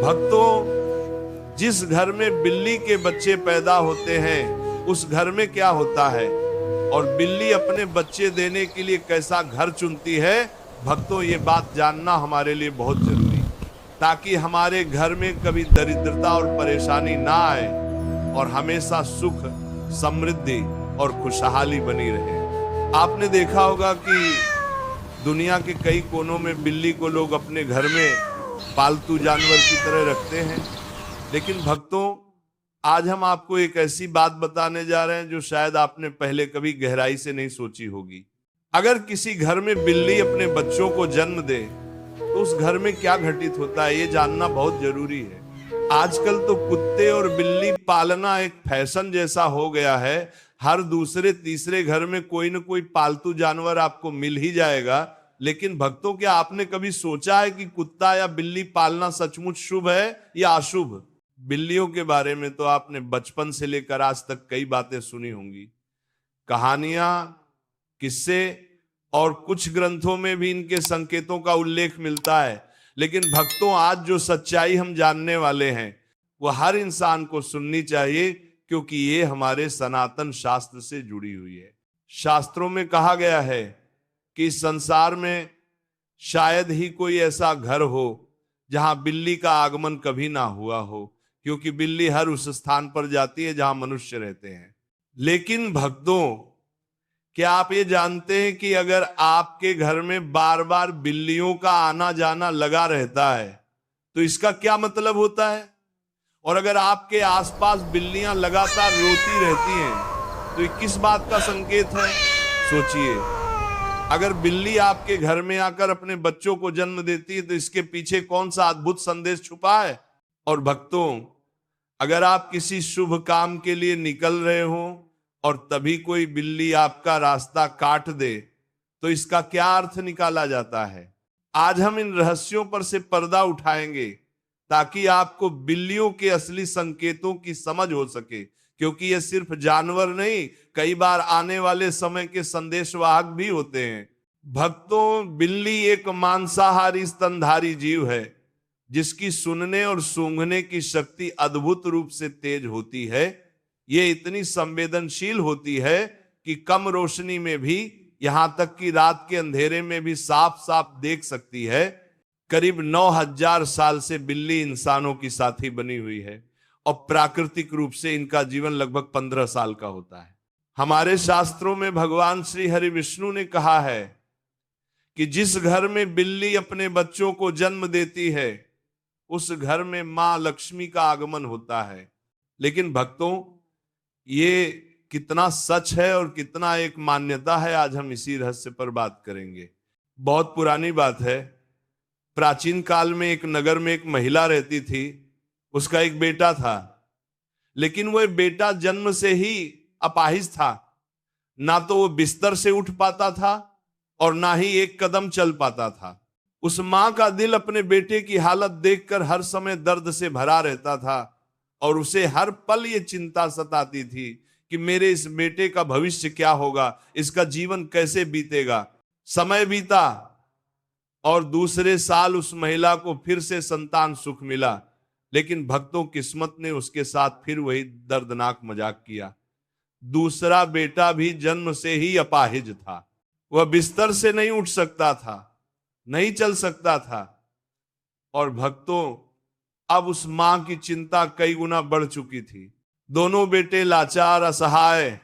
भक्तों, जिस घर में बिल्ली के बच्चे पैदा होते हैं उस घर में क्या होता है और बिल्ली अपने बच्चे देने के लिए कैसा घर चुनती है, भक्तों ये बात जानना हमारे लिए बहुत जरूरी है, ताकि हमारे घर में कभी दरिद्रता और परेशानी ना आए और हमेशा सुख, समृद्धि और खुशहाली बनी रहे। आपने देखा होगा कि दुनिया के कई कोनों में बिल्ली को लोग अपने घर में पालतू जानवर की तरह रखते हैं, लेकिन भक्तों आज हम आपको एक ऐसी बात बताने जा रहे हैं जो शायद आपने पहले कभी गहराई से नहीं सोची होगी। अगर किसी घर में बिल्ली अपने बच्चों को जन्म दे तो उस घर में क्या घटित होता है, ये जानना बहुत जरूरी है। आजकल तो कुत्ते और बिल्ली पालना एक फैशन जैसा हो गया है। हर दूसरे तीसरे घर में कोई न कोई पालतू जानवर आपको मिल ही जाएगा। लेकिन भक्तों, क्या आपने कभी सोचा है कि कुत्ता या बिल्ली पालना सचमुच शुभ है या अशुभ? बिल्लियों के बारे में तो आपने बचपन से लेकर आज तक कई बातें सुनी होंगी, कहानियां, किस्से और कुछ ग्रंथों में भी इनके संकेतों का उल्लेख मिलता है। लेकिन भक्तों, आज जो सच्चाई हम जानने वाले हैं वो हर इंसान को सुननी चाहिए, क्योंकि ये हमारे सनातन शास्त्र से जुड़ी हुई है। शास्त्रों में कहा गया है कि इस संसार में शायद ही कोई ऐसा घर हो जहां बिल्ली का आगमन कभी ना हुआ हो, क्योंकि बिल्ली हर उस स्थान पर जाती है जहां मनुष्य रहते हैं। लेकिन भक्तों, क्या आप ये जानते हैं कि अगर आपके घर में बार बार बिल्लियों का आना जाना लगा रहता है तो इसका क्या मतलब होता है? और अगर आपके आसपास बिल्लियां लगातार रोती रहती हैं तो ये किस बात का संकेत है? सोचिए, अगर बिल्ली आपके घर में आकर अपने बच्चों को जन्म देती है तो इसके पीछे कौन सा अद्भुत संदेश छुपा है? और भक्तों, अगर आप किसी शुभ काम के लिए निकल रहे हो और तभी कोई बिल्ली आपका रास्ता काट दे तो इसका क्या अर्थ निकाला जाता है? आज हम इन रहस्यों पर से पर्दा उठाएंगे ताकि आपको बिल्लियों के असली संकेतों की समझ हो सके, क्योंकि ये सिर्फ जानवर नहीं, कई बार आने वाले समय के संदेशवाहक भी होते हैं। भक्तों, बिल्ली एक मांसाहारी स्तनधारी जीव है जिसकी सुनने और सूंघने की शक्ति अद्भुत रूप से तेज होती है। ये इतनी संवेदनशील होती है कि कम रोशनी में भी, यहां तक कि रात के अंधेरे में भी साफ साफ देख सकती है। करीब 9000 साल से बिल्ली इंसानों की साथी बनी हुई है और प्राकृतिक रूप से इनका जीवन लगभग 15 साल का होता है। हमारे शास्त्रों में भगवान श्री हरि विष्णु ने कहा है कि जिस घर में बिल्ली अपने बच्चों को जन्म देती है उस घर में मां लक्ष्मी का आगमन होता है। लेकिन भक्तों, ये कितना सच है और कितना एक मान्यता है, आज हम इसी रहस्य पर बात करेंगे। बहुत पुरानी बात है। प्राचीन काल में एक नगर में एक महिला रहती थी। उसका एक बेटा था, लेकिन वह बेटा जन्म से ही अपाहिज था। ना तो वो बिस्तर से उठ पाता था और ना ही एक कदम चल पाता था। उस मां का दिल अपने बेटे की हालत देखकर हर समय दर्द से भरा रहता था और उसे हर पल ये चिंता सताती थी कि मेरे इस बेटे का भविष्य क्या होगा, इसका जीवन कैसे बीतेगा। समय बीता और दूसरे साल उस महिला को फिर से संतान सुख मिला, लेकिन भक्तों, किस्मत ने उसके साथ फिर वही दर्दनाक मजाक किया। दूसरा बेटा भी जन्म से ही अपाहिज था। वह बिस्तर से नहीं उठ सकता था, नहीं चल सकता था। और भक्तों, अब उस मां की चिंता कई गुना बढ़ चुकी थी। दोनों बेटे लाचार, असहाय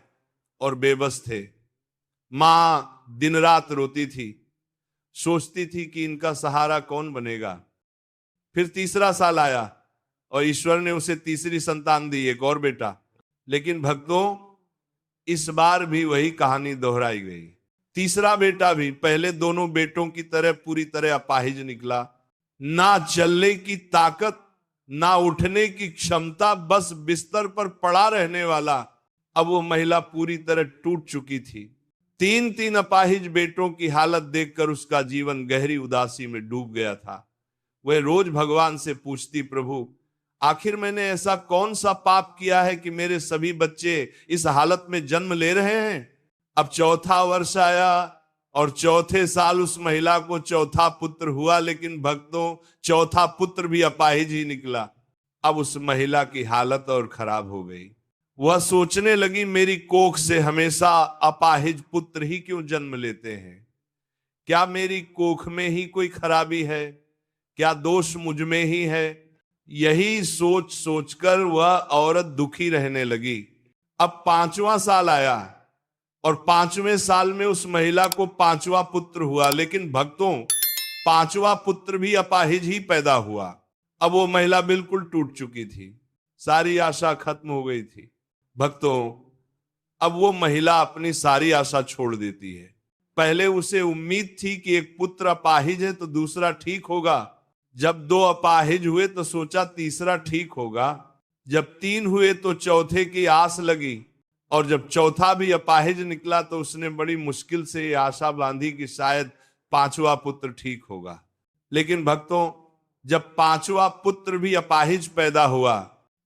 और बेबस थे। मां दिन रात रोती थी, सोचती थी कि इनका सहारा कौन बनेगा। फिर तीसरा साल आया और ईश्वर ने उसे तीसरी संतान दी, एक और बेटा। लेकिन भक्तों, इस बार भी वही कहानी दोहराई गई। तीसरा बेटा भी पहले दोनों बेटों की तरह पूरी तरह अपाहिज निकला। ना चलने की ताकत, ना उठने की क्षमता, बस बिस्तर पर पड़ा रहने वाला। अब वो महिला पूरी तरह टूट चुकी थी। 3 अपाहिज बेटों की हालत देखकर उसका जीवन गहरी उदासी में डूब गया था। वह रोज भगवान से पूछती, प्रभु आखिर मैंने ऐसा कौन सा पाप किया है कि मेरे सभी बच्चे इस हालत में जन्म ले रहे हैं? अब चौथा वर्ष आया, और चौथे साल उस महिला को चौथा पुत्र हुआ, लेकिन भक्तों चौथा पुत्र भी अपाहिज ही निकला। अब उस महिला की हालत और खराब हो गई। वह सोचने लगी मेरी कोख से हमेशा अपाहिज पुत्र ही क्यों जन्म लेते हैं? क्या मेरी कोख में ही कोई खराबी है? क्या दोष मुझ में ही है? यही सोच सोचकर वह औरत दुखी रहने लगी। अब 5वां साल आया और 5वें साल में उस महिला को 5वां पुत्र हुआ, लेकिन भक्तों 5वां पुत्र भी अपाहिज ही पैदा हुआ। अब वो महिला बिल्कुल टूट चुकी थी, सारी आशा खत्म हो गई थी। भक्तों अब वो महिला अपनी सारी आशा छोड़ देती है। पहले उसे उम्मीद थी कि एक पुत्र अपाहिज है तो दूसरा ठीक होगा। जब 2 अपाहिज हुए तो सोचा तीसरा ठीक होगा। जब 3 हुए तो चौथे की आस लगी, और जब चौथा भी अपाहिज निकला तो उसने बड़ी मुश्किल से ये आशा बांधी कि शायद 5वां पुत्र ठीक होगा। लेकिन भक्तों जब 5वां पुत्र भी अपाहिज पैदा हुआ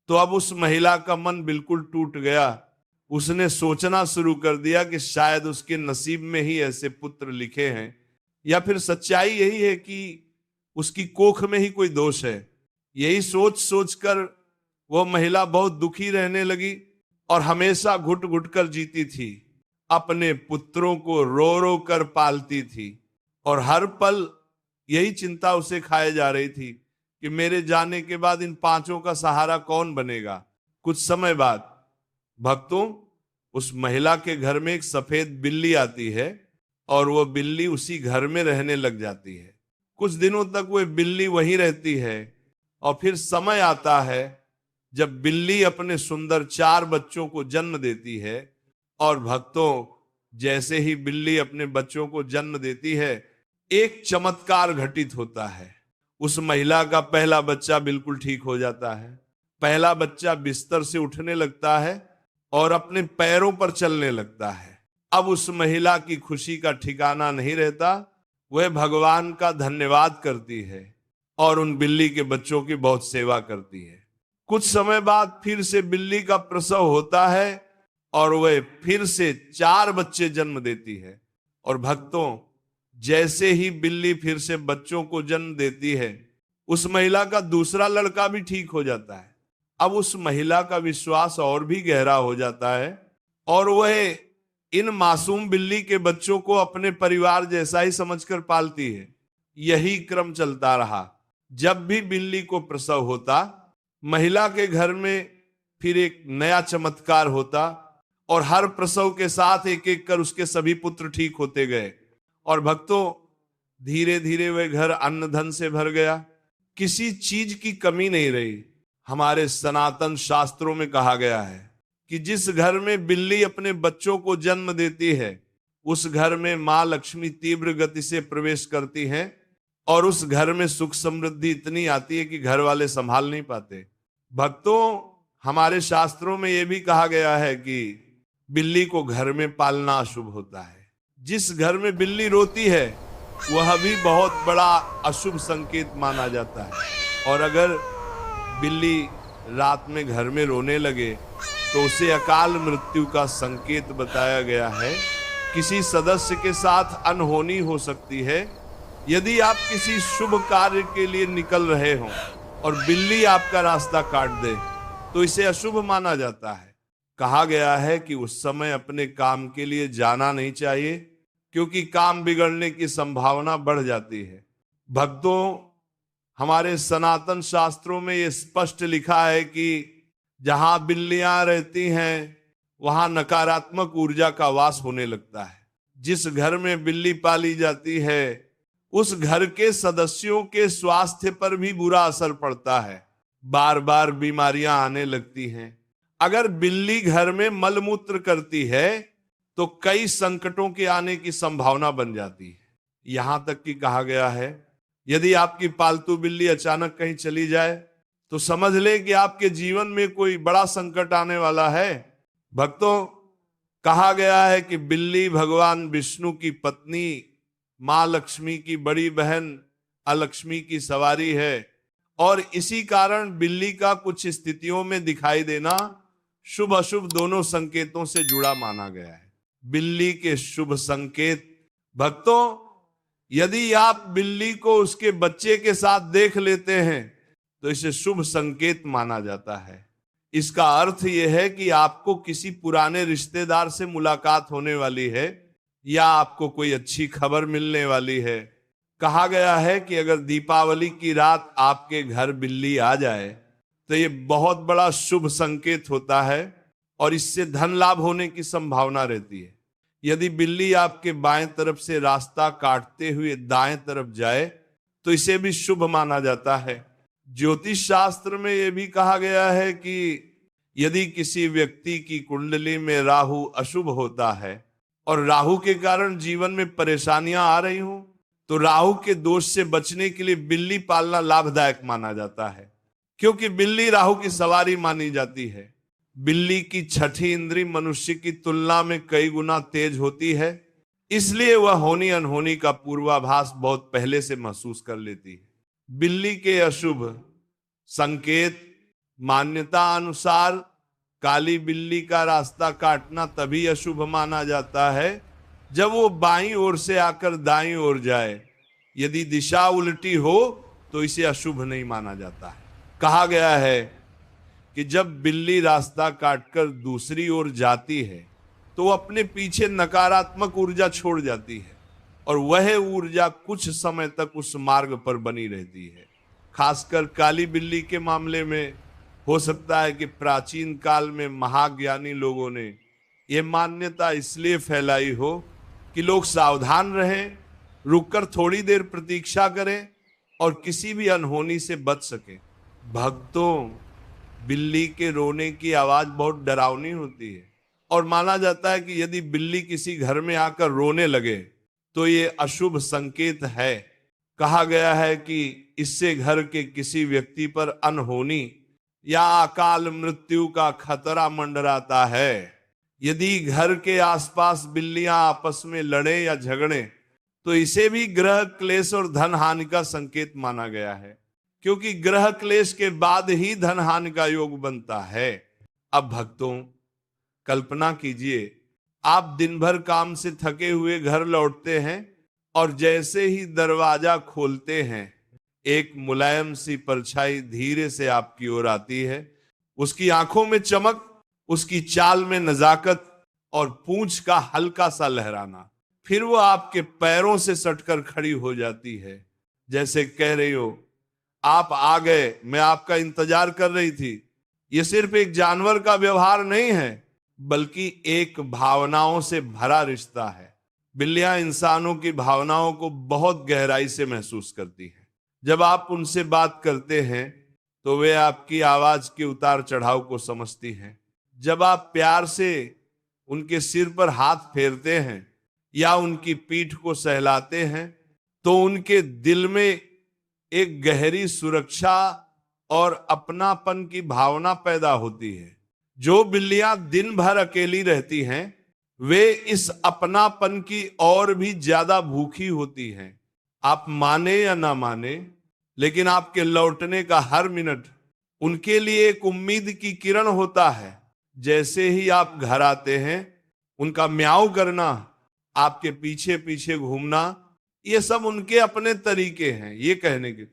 तो अब उस महिला का मन बिल्कुल टूट गया। उसने सोचना शुरू कर दिया कि शायद उसके नसीब में ही ऐसे पुत्र लिखे हैं, या फिर सच्चाई यही है कि उसकी कोख में ही कोई दोष है। यही सोच सोचकर वो महिला बहुत दुखी रहने लगी और हमेशा घुट घुट कर जीती थी। अपने पुत्रों को रो रो कर पालती थी और हर पल यही चिंता उसे खाए जा रही थी कि मेरे जाने के बाद इन 5 का सहारा कौन बनेगा। कुछ समय बाद भक्तों उस महिला के घर में एक सफेद बिल्ली आती है और वो बिल्ली उसी घर में रहने लग जाती है। कुछ दिनों तक वो बिल्ली वहीं रहती है और फिर समय आता है जब बिल्ली अपने सुंदर 4 बच्चों को जन्म देती है। और भक्तों जैसे ही बिल्ली अपने बच्चों को जन्म देती है एक चमत्कार घटित होता है। उस महिला का पहला बच्चा बिल्कुल ठीक हो जाता है। पहला बच्चा बिस्तर से उठने लगता है और अपने पैरों पर चलने लगता है। अब उस महिला की खुशी का ठिकाना नहीं रहता। वह भगवान का धन्यवाद करती है और उन बिल्ली के बच्चों की बहुत सेवा करती है। कुछ समय बाद फिर से बिल्ली का प्रसव होता है और वह फिर से 4 बच्चे जन्म देती है। और भक्तों जैसे ही बिल्ली फिर से बच्चों को जन्म देती है उस महिला का दूसरा लड़का भी ठीक हो जाता है। अब उस महिला का विश्वास और भी गहरा हो जाता है और वह इन मासूम बिल्ली के बच्चों को अपने परिवार जैसा ही समझकर पालती है। यही क्रम चलता रहा। जब भी बिल्ली को प्रसव होता महिला के घर में फिर एक नया चमत्कार होता और हर प्रसव के साथ एक एक कर उसके सभी पुत्र ठीक होते गए। और भक्तों धीरे धीरे वह घर अन्न धन से भर गया, किसी चीज की कमी नहीं रही। हमारे सनातन शास्त्रों में कहा गया है कि जिस घर में बिल्ली अपने बच्चों को जन्म देती है उस घर में मां लक्ष्मी तीव्र गति से प्रवेश करती हैं और उस घर में सुख समृद्धि इतनी आती है कि घर वाले संभाल नहीं पाते। भक्तों हमारे शास्त्रों में यह भी कहा गया है कि बिल्ली को घर में पालना अशुभ होता है। जिस घर में बिल्ली रोती है वह भी बहुत बड़ा अशुभ संकेत माना जाता है। और अगर बिल्ली रात में घर में रोने लगे तो उसे अकाल मृत्यु का संकेत बताया गया है। किसी सदस्य के साथ अनहोनी हो सकती है। यदि आप किसी शुभ कार्य के लिए निकल रहे हो और बिल्ली आपका रास्ता काट दे तो इसे अशुभ माना जाता है। कहा गया है कि उस समय अपने काम के लिए जाना नहीं चाहिए क्योंकि काम बिगड़ने की संभावना बढ़ जाती है। भक्तों हमारे सनातन शास्त्रों में यह स्पष्ट लिखा है कि जहां बिल्लियां रहती हैं वहां नकारात्मक ऊर्जा का वास होने लगता है। जिस घर में बिल्ली पाली जाती है उस घर के सदस्यों के स्वास्थ्य पर भी बुरा असर पड़ता है। बार बार बीमारियां आने लगती हैं। अगर बिल्ली घर में मलमूत्र करती है तो कई संकटों के आने की संभावना बन जाती है। यहां तक कि कहा गया है यदि आपकी पालतू बिल्ली अचानक कहीं चली जाए तो समझ ले कि आपके जीवन में कोई बड़ा संकट आने वाला है। भक्तों कहा गया है कि बिल्ली भगवान विष्णु की पत्नी मां लक्ष्मी की बड़ी बहन अलक्ष्मी की सवारी है और इसी कारण बिल्ली का कुछ स्थितियों में दिखाई देना शुभ अशुभ दोनों संकेतों से जुड़ा माना गया है। बिल्ली के शुभ संकेत भक्तों, यदि आप बिल्ली को उसके बच्चे के साथ देख लेते हैं तो इसे शुभ संकेत माना जाता है। इसका अर्थ यह है कि आपको किसी पुराने रिश्तेदार से मुलाकात होने वाली है या आपको कोई अच्छी खबर मिलने वाली है। कहा गया है कि अगर दीपावली की रात आपके घर बिल्ली आ जाए तो ये बहुत बड़ा शुभ संकेत होता है और इससे धन लाभ होने की संभावना रहती है। यदि बिल्ली आपके बाएं तरफ से रास्ता काटते हुए दाएं तरफ जाए तो इसे भी शुभ माना जाता है। ज्योतिष शास्त्र में यह भी कहा गया है कि यदि किसी व्यक्ति की कुंडली में राहु अशुभ होता है और राहु के कारण जीवन में परेशानियां आ रही हो तो राहु के दोष से बचने के लिए बिल्ली पालना लाभदायक माना जाता है, क्योंकि बिल्ली राहु की सवारी मानी जाती है। बिल्ली की छठी इंद्री मनुष्य की तुलना में कई गुना तेज होती है, इसलिए वह होनी अनहोनी का पूर्वाभास बहुत पहले से महसूस कर लेती है। बिल्ली के अशुभ संकेत मान्यता अनुसार काली बिल्ली का रास्ता काटना तभी अशुभ माना जाता है जब वो बाईं ओर से आकर दाईं ओर जाए। यदि दिशा उल्टी हो तो इसे अशुभ नहीं माना जाता है। कहा गया है कि जब बिल्ली रास्ता काटकर दूसरी ओर जाती है तो वो अपने पीछे नकारात्मक ऊर्जा छोड़ जाती है और वह ऊर्जा कुछ समय तक उस मार्ग पर बनी रहती है। खासकर काली बिल्ली के मामले में हो सकता है कि प्राचीन काल में महाज्ञानी लोगों ने यह मान्यता इसलिए फैलाई हो कि लोग सावधान रहें, रुककर थोड़ी देर प्रतीक्षा करें और किसी भी अनहोनी से बच सकें। भक्तों, बिल्ली के रोने की आवाज बहुत डरावनी होती है और माना जाता है कि यदि बिल्ली किसी घर में आकर रोने लगे तो ये अशुभ संकेत है। कहा गया है कि इससे घर के किसी व्यक्ति पर अनहोनी या अकाल मृत्यु का खतरा मंडराता है। यदि घर के आसपास बिल्लियां आपस में लड़े या झगड़े तो इसे भी ग्रह क्लेश और धन हानि का संकेत माना गया है, क्योंकि ग्रह क्लेश के बाद ही धन हानि का योग बनता है। अब भक्तों, कल्पना कीजिए आप दिन भर काम से थके हुए घर लौटते हैं और जैसे ही दरवाजा खोलते हैं एक मुलायम सी परछाई धीरे से आपकी ओर आती है। उसकी आंखों में चमक, उसकी चाल में नजाकत और पूंछ का हल्का सा लहराना, फिर वो आपके पैरों से सटकर खड़ी हो जाती है, जैसे कह रही हो आप आ गए, मैं आपका इंतजार कर रही थी। ये सिर्फ एक जानवर का व्यवहार नहीं है बल्कि एक भावनाओं से भरा रिश्ता है। बिल्लियां इंसानों की भावनाओं को बहुत गहराई से महसूस करती हैं। जब आप उनसे बात करते हैं तो वे आपकी आवाज के उतार चढ़ाव को समझती हैं। जब आप प्यार से उनके सिर पर हाथ फेरते हैं या उनकी पीठ को सहलाते हैं तो उनके दिल में एक गहरी सुरक्षा और अपनापन की भावना पैदा होती है। जो बिल्लियां दिन भर अकेली रहती हैं वे इस अपनापन की और भी ज्यादा भूखी होती हैं। आप माने या ना माने, लेकिन आपके लौटने का हर मिनट उनके लिए एक उम्मीद की किरण होता है। जैसे ही आप घर आते हैं उनका म्याऊ करना, आपके पीछे पीछे घूमना, ये सब उनके अपने तरीके हैं ये कहने के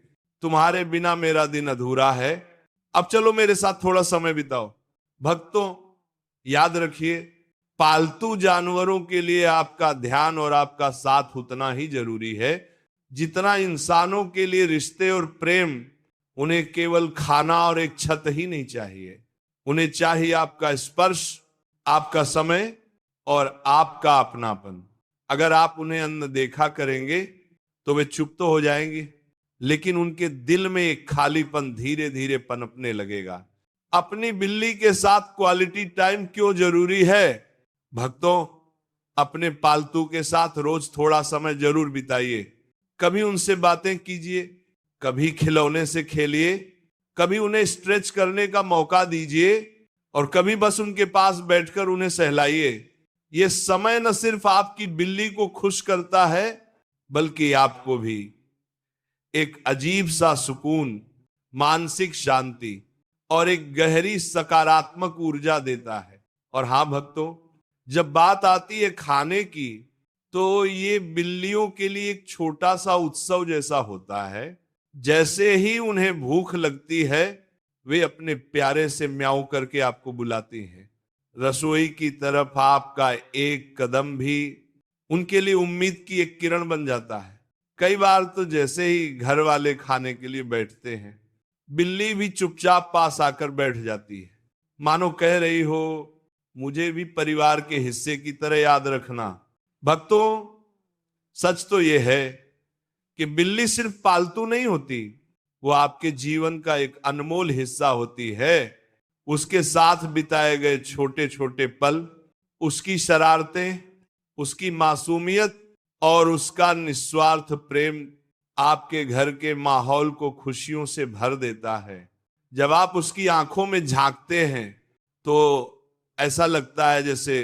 तुम्हारे बिना मेरा दिन अधूरा है, अब चलो मेरे साथ थोड़ा समय बिताओ। भक्तों, याद रखिए पालतू जानवरों के लिए आपका ध्यान और आपका साथ उतना ही जरूरी है जितना इंसानों के लिए रिश्ते और प्रेम। उन्हें केवल खाना और एक छत ही नहीं चाहिए, उन्हें चाहिए आपका स्पर्श, आपका समय और आपका अपनापन। अगर आप उन्हें अनदेखा करेंगे तो वे चुप तो हो जाएंगे, लेकिन उनके दिल में एक खालीपन धीरे धीरे पनपने लगेगा। अपनी बिल्ली के साथ क्वालिटी टाइम क्यों जरूरी है? भक्तों, अपने पालतू के साथ रोज थोड़ा समय जरूर बिताइए। कभी उनसे बातें कीजिए, कभी खिलौने से खेलिए, कभी उन्हें स्ट्रेच करने का मौका दीजिए और कभी बस उनके पास बैठकर उन्हें सहलाइए। यह समय न सिर्फ आपकी बिल्ली को खुश करता है बल्कि आपको भी एक अजीब सा सुकून, मानसिक शांति और एक गहरी सकारात्मक ऊर्जा देता है। और हां भक्तों, जब बात आती है खाने की तो ये बिल्लियों के लिए एक छोटा सा उत्सव जैसा होता है। जैसे ही उन्हें भूख लगती है, वे अपने प्यारे से म्याऊं करके आपको बुलाती हैं। रसोई की तरफ आपका एक कदम भी उनके लिए उम्मीद की एक किरण बन जाता है। कई बार तो जैसे ही घर वाले खाने के लिए बैठते हैं, बिल्ली भी चुपचाप पास आकर बैठ जाती है, मानो कह रही हो, मुझे भी परिवार के हिस्से की तरह याद रखना। भक्तों, सच तो यह है कि बिल्ली सिर्फ पालतू नहीं होती, वो आपके जीवन का एक अनमोल हिस्सा होती है। उसके साथ बिताए गए छोटे छोटे पल, उसकी शरारतें, उसकी मासूमियत और उसका निस्वार्थ प्रेम आपके घर के माहौल को खुशियों से भर देता है। जब आप उसकी आंखों में झांकते हैं तो ऐसा लगता है जैसे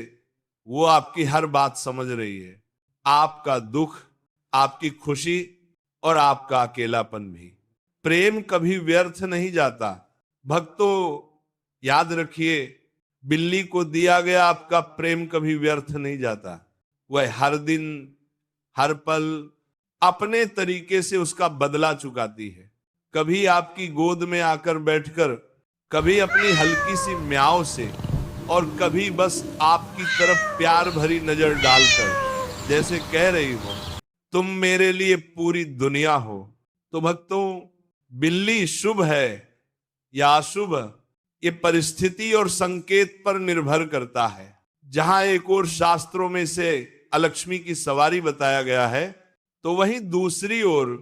वो आपकी हर बात समझ रही है, आपका दुख, आपकी खुशी और आपका अकेलापन भी। प्रेम कभी व्यर्थ नहीं जाता। भक्तों, याद रखिए, बिल्ली को दिया गया आपका प्रेम कभी व्यर्थ नहीं जाता। वह हर दिन, हर पल अपने तरीके से उसका बदला चुकाती है। कभी आपकी गोद में आकर बैठकर, कभी अपनी हल्की सी म्याऊं से, और कभी बस आपकी तरफ प्यार भरी नजर डालकर जैसे कह रही हो, तुम मेरे लिए पूरी दुनिया हो। तो भक्तों, बिल्ली शुभ है या अशुभ, ये परिस्थिति और संकेत पर निर्भर करता है। जहां एक और शास्त्रों में से अलक्ष्मी की सवारी बताया गया है, तो वहीं दूसरी ओर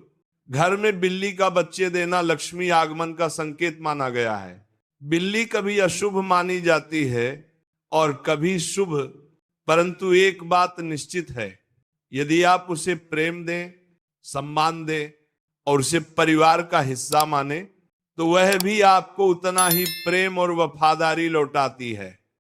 घर में बिल्ली का बच्चे देना लक्ष्मी आगमन का संकेत माना गया है। बिल्ली कभी अशुभ मानी जाती है और कभी शुभ, परंतु एक बात निश्चित है, यदि आप उसे प्रेम दें, सम्मान दें और उसे परिवार का हिस्सा माने, तो वह भी आपको उतना ही प्रेम और वफादारी लौटाती है।